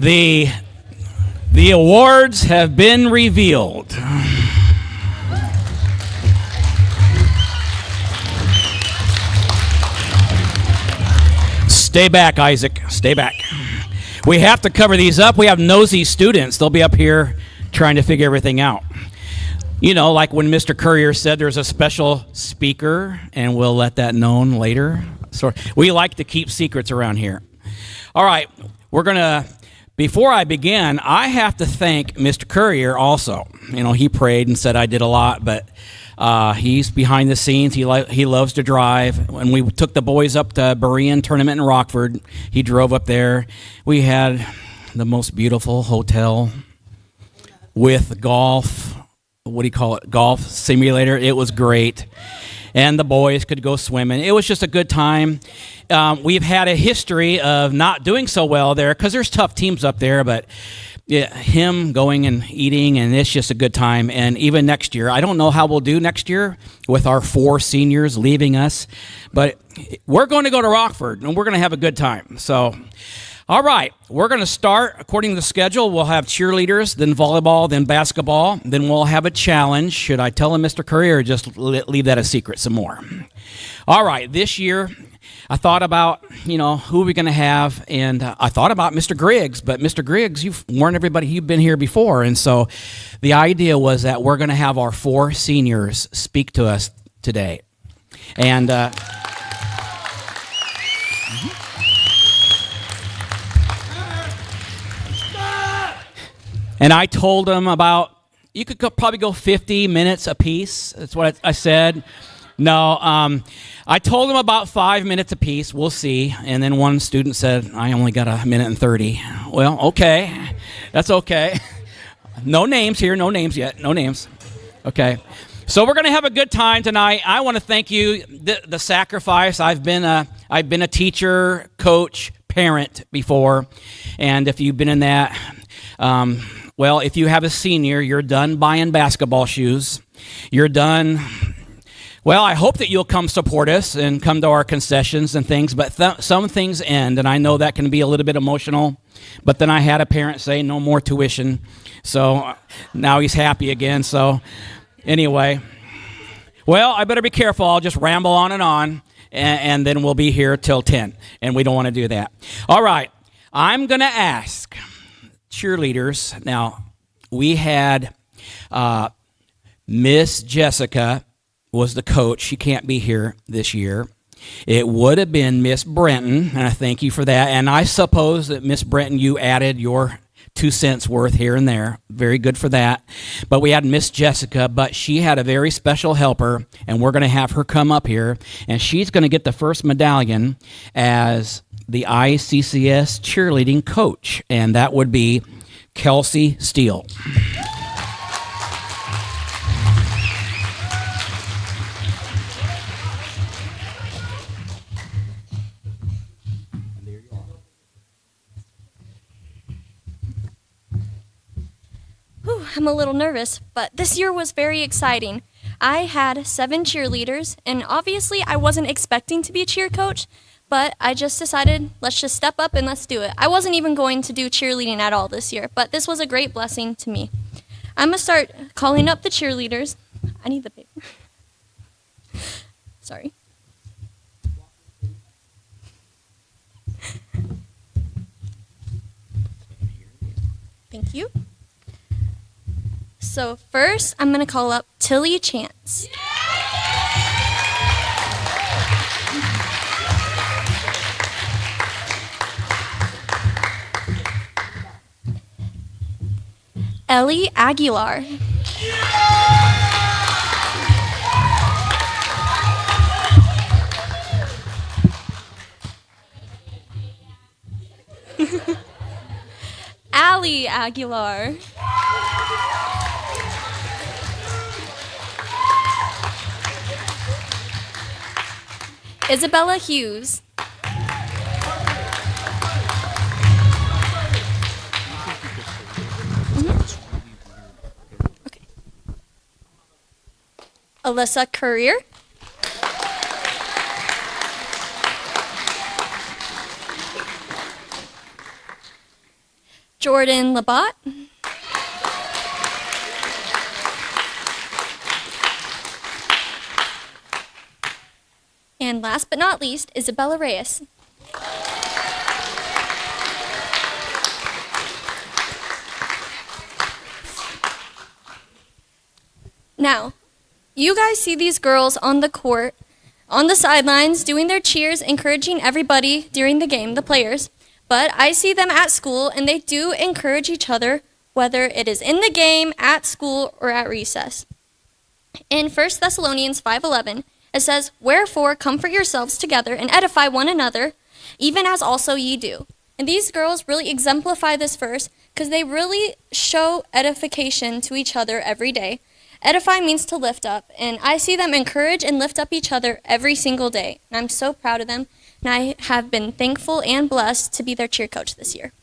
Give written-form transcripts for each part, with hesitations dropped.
The awards have been revealed. Stay back, Isaac. Stay back. We have to cover these up. We have nosy students. They'll be up here trying to figure everything out. You know, like when Mr. Courier said there's a special speaker, and we'll let that known later. So we like to keep secrets around here. All right, before I begin, I have to thank Mr. Courier also. You know, he prayed and said I did a lot, but he's behind the scenes. He loves to drive. When we took the boys up to Berean Tournament in Rockford, he drove up there. We had the most beautiful hotel with golf. What do you call it? Golf simulator. It was great. And the boys could go swimming. It was just a good time. We've had a history of not doing so well there because there's tough teams up there, but him going and eating, and it's just a good time. And even next year, I don't know how we'll do next year with our 4 seniors leaving us, but we're going to go to Rockford, and we're going to have a good time. So, all right, we're going to start according to the schedule. We'll have cheerleaders, then volleyball, then basketball, then we'll have a challenge. Should I tell him, Mr. Courier, or just leave that a secret some more? All right, this year I thought about, who we're going to have, and I thought about Mr. Griggs, but Mr. Griggs, you've warned everybody you've been here before, and so the idea was that we're going to have our 4 seniors speak to us today. And and I told them about, you could probably go 50 minutes apiece. That's what I said. No, I told them about 5 minutes apiece. We'll see. And then one student said, I only got 1 minute and 30. Well, okay. That's okay. No names here. No names yet. No names. Okay. So we're going to have a good time tonight. I want to thank you, the sacrifice. I've been a teacher, coach, parent before. And if you've been in that, well, if you have a senior, you're done buying basketball shoes. You're done. Well, I hope that you'll come support us and come to our concessions and things, but some things end, and I know that can be a little bit emotional. But then I had a parent say no more tuition, so now he's happy again. So anyway, well, I better be careful. I'll just ramble on, and then we'll be here till 10, and we don't want to do that. All right, I'm going to ask cheerleaders. Now, we had Miss Jessica was the coach. She can't be here this year. It would have been Miss Brenton, and I thank you for that. And I suppose that Miss Brenton, you added your 2 cents worth here and there. Very good for that. But we had Miss Jessica, but she had a very special helper, and we're going to have her come up here, and she's going to get the first medallion as the ICCS cheerleading coach, and that would be Kelsey Steele. Whew, I'm a little nervous, but this year was very exciting. I had 7 cheerleaders, and obviously I wasn't expecting to be a cheer coach, but I just decided, let's just step up and let's do it. I wasn't even going to do cheerleading at all this year, but this was a great blessing to me. I'm going to start calling up the cheerleaders. I need the paper. Sorry. Thank you. So first, I'm going to call up Tilly Chance. Ellie Aguilar. Allie Aguilar. Isabella Hughes. Okay. Alyssa Courier. Jordan Labat. And last but not least, Isabella Reyes. Now, you guys see these girls on the court, on the sidelines, doing their cheers, encouraging everybody during the game, the players. But I see them at school, and they do encourage each other, whether it is in the game, at school, or at recess. In 1 Thessalonians 5:11, it says, "Wherefore comfort yourselves together and edify one another, even as also ye do." And these girls really exemplify this verse because they really show edification to each other every day. Edify means to lift up, and I see them encourage and lift up each other every single day. And I'm so proud of them, and I have been thankful and blessed to be their cheer coach this year.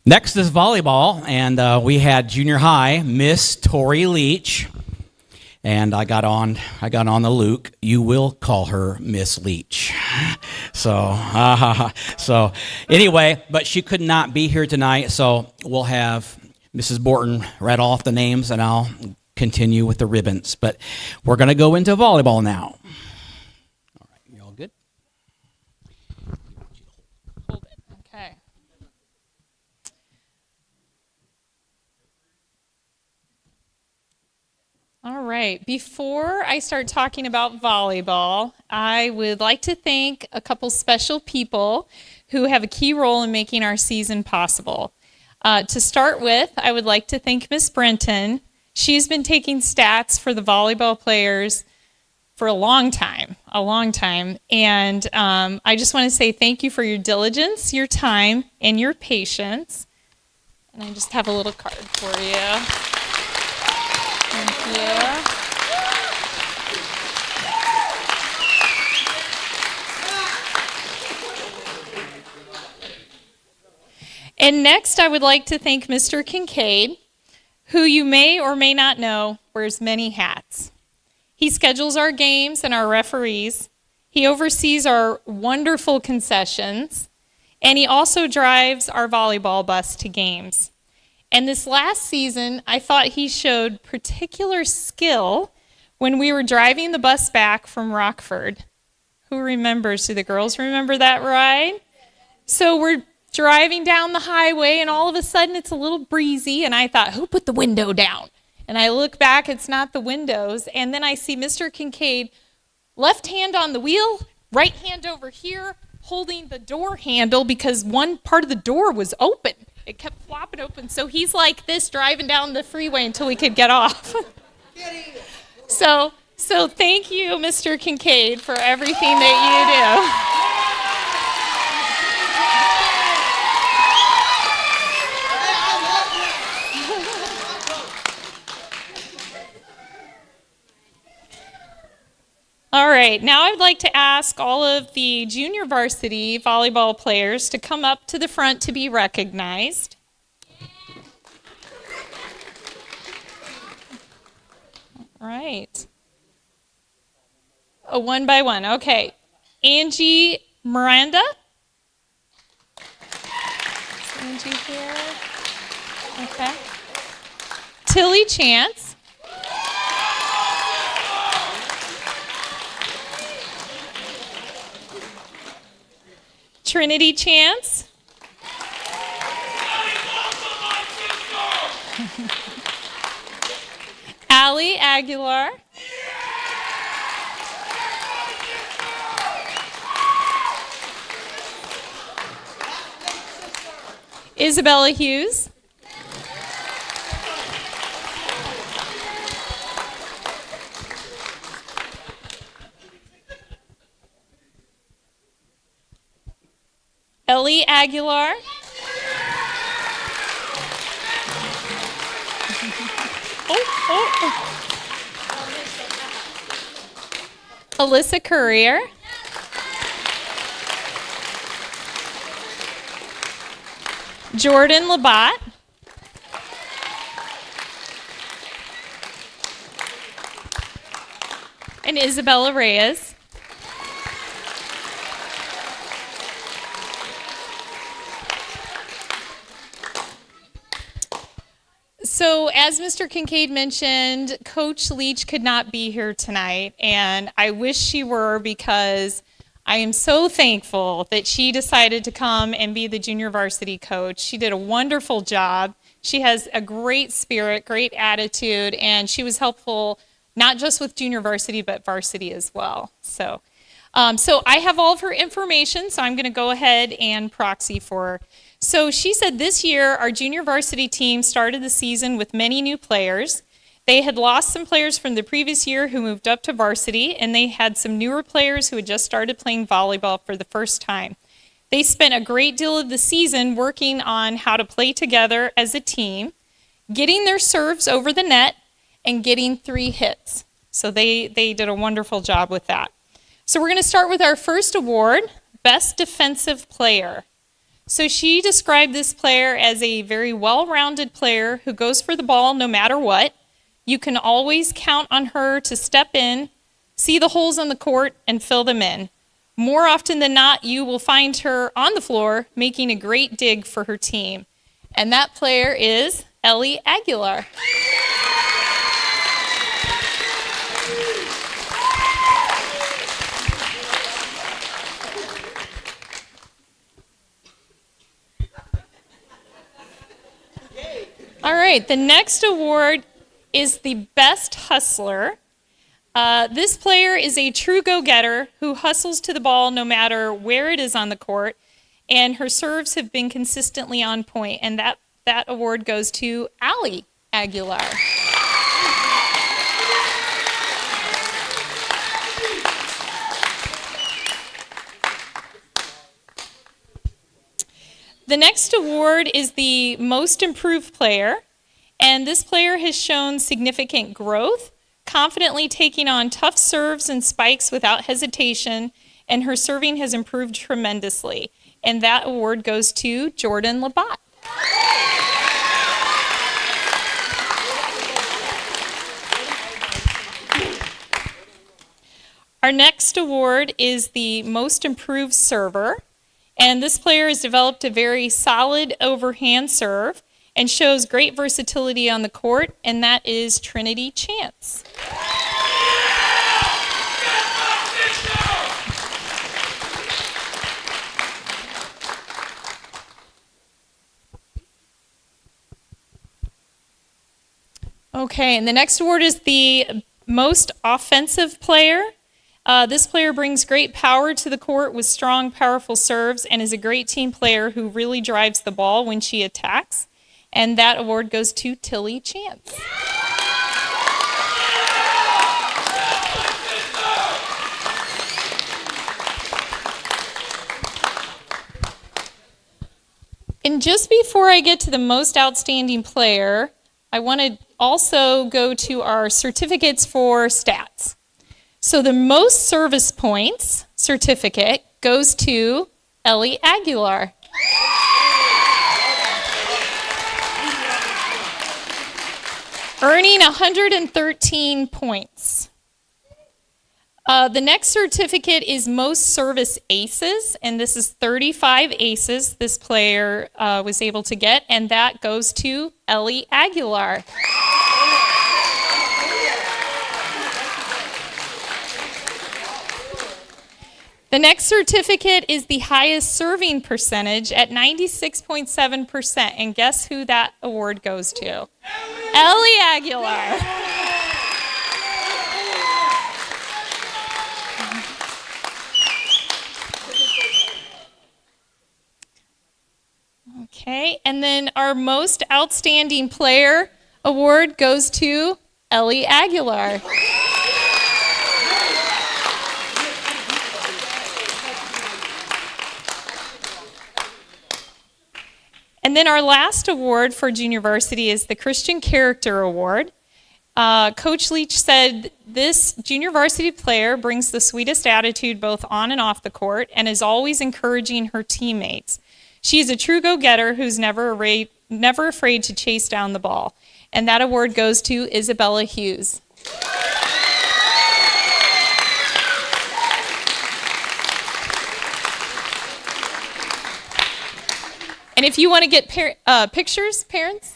Next is volleyball, and we had junior high Miss Tori Leach, and I got on the Luke. You will call her Miss Leach. So anyway, but she could not be here tonight, so we'll have Mrs. Borton read off the names, and I'll continue with the ribbons. But we're going to go into volleyball now. All right, you all good? Hold it. Okay. All right. Before I start talking about volleyball, I would like to thank a couple special people who have a key role in making our season possible. To start with, I would like to thank Miss Brenton. She's been taking stats for the volleyball players for a long time. And I just want to say thank you for your diligence, your time, and your patience. And I just have a little card for you. Thank you. And next, I would like to thank Mr. Kincaid, who you may or may not know wears many hats. He schedules our games and our referees. He oversees our wonderful concessions, and he also drives our volleyball bus to games. And this last season, I thought he showed particular skill when we were driving the bus back from Rockford. Who remembers? Do the girls remember that ride? So we're driving down the highway, and all of a sudden it's a little breezy, and I thought, who put the window down? And I look back, it's not the windows, and then I see Mr. Kincaid, left hand on the wheel, right hand over here, holding the door handle because one part of the door was open. It kept flopping open, so he's like this driving down the freeway until we could get off. So thank you, Mr. Kincaid, for everything that you do. All right, now I'd like to ask all of the junior varsity volleyball players to come up to the front to be recognized. All right. One by one, okay. Angie Miranda. Is Angie here? Okay. Tilly Chance. Trinity Chance. Allie Aguilar. Isabella Hughes. Ellie Aguilar. Alyssa Courier. Jordan Labatt. And Isabella Reyes. So, as Mr. Kincaid mentioned, Coach Leach could not be here tonight, and I wish she were because I am so thankful that she decided to come and be the junior varsity coach. She did a wonderful job. She has a great spirit, great attitude, and she was helpful not just with junior varsity, but varsity as well. So I have all of her information, so I'm going to go ahead and proxy for her. So she said this year our junior varsity team started the season with many new players. They had lost some players from the previous year who moved up to varsity, and they had some newer players who had just started playing volleyball for the first time. They spent a great deal of the season working on how to play together as a team, getting their serves over the net, and getting 3 hits. So they did a wonderful job with that. So we're going to start with our first award, Best Defensive Player. So she described this player as a very well-rounded player who goes for the ball no matter what. You can always count on her to step in, see the holes on the court, and fill them in. More often than not, you will find her on the floor making a great dig for her team. And that player is Ellie Aguilar. All right, the next award is the Best Hustler. This player is a true go-getter who hustles to the ball no matter where it is on the court, and her serves have been consistently on point, and that award goes to Allie Aguilar. The next award is the Most Improved Player, and this player has shown significant growth, confidently taking on tough serves and spikes without hesitation, and her serving has improved tremendously. And that award goes to Jordan Labatt. Our next award is the Most Improved Server. And this player has developed a very solid overhand serve and shows great versatility on the court, and that is Trinity Chance. Okay, and the next award is the Most Offensive Player. This player brings great power to the court with strong, powerful serves and is a great team player who really drives the ball when she attacks. And that award goes to Tilly Chance. And just before I get to the Most Outstanding Player, I want to also go to our certificates for stats. So the Most Service Points certificate goes to Ellie Aguilar. Earning 113 points. The next certificate is Most Service Aces, and this is 35 aces this player was able to get, and that goes to Ellie Aguilar. The next certificate is the highest serving percentage at 96.7%, and guess who that award goes to? Ellie Aguilar. Okay, and then our most outstanding player award goes to Ellie Aguilar. And then our last award for junior varsity is the Christian Character Award. Coach Leach said this junior varsity player brings the sweetest attitude both on and off the court and is always encouraging her teammates. She is a true go-getter who's never afraid to chase down the ball. And that award goes to Isabella Hughes. And if you want to get pictures, parents.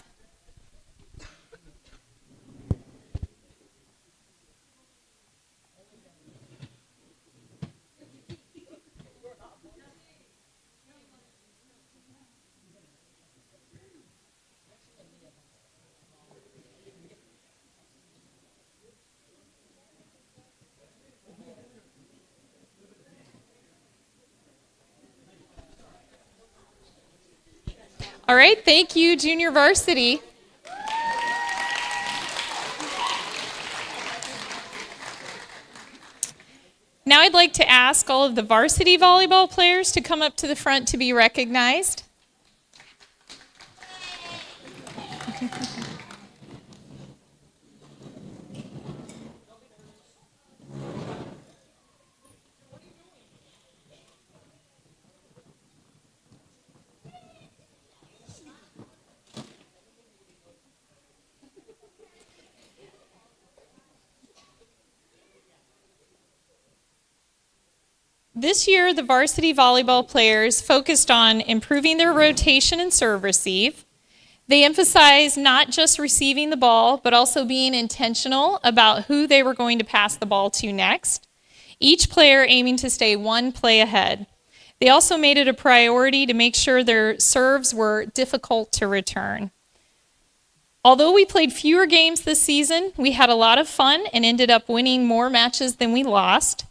All right, thank you, junior varsity. Now I'd like to ask all of the varsity volleyball players to come up to the front to be recognized. This year, the varsity volleyball players focused on improving their rotation and serve receive. They emphasized not just receiving the ball, but also being intentional about who they were going to pass the ball to next, each player aiming to stay one play ahead. They also made it a priority to make sure their serves were difficult to return. Although we played fewer games this season, we had a lot of fun and ended up winning more matches than we lost.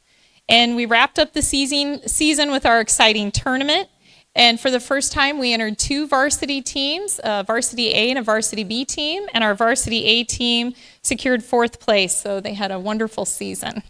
And we wrapped up the season with our exciting tournament. And for the first time, we entered two varsity teams, a varsity A and a varsity B team. And our varsity A team secured 4th place, so they had a wonderful season.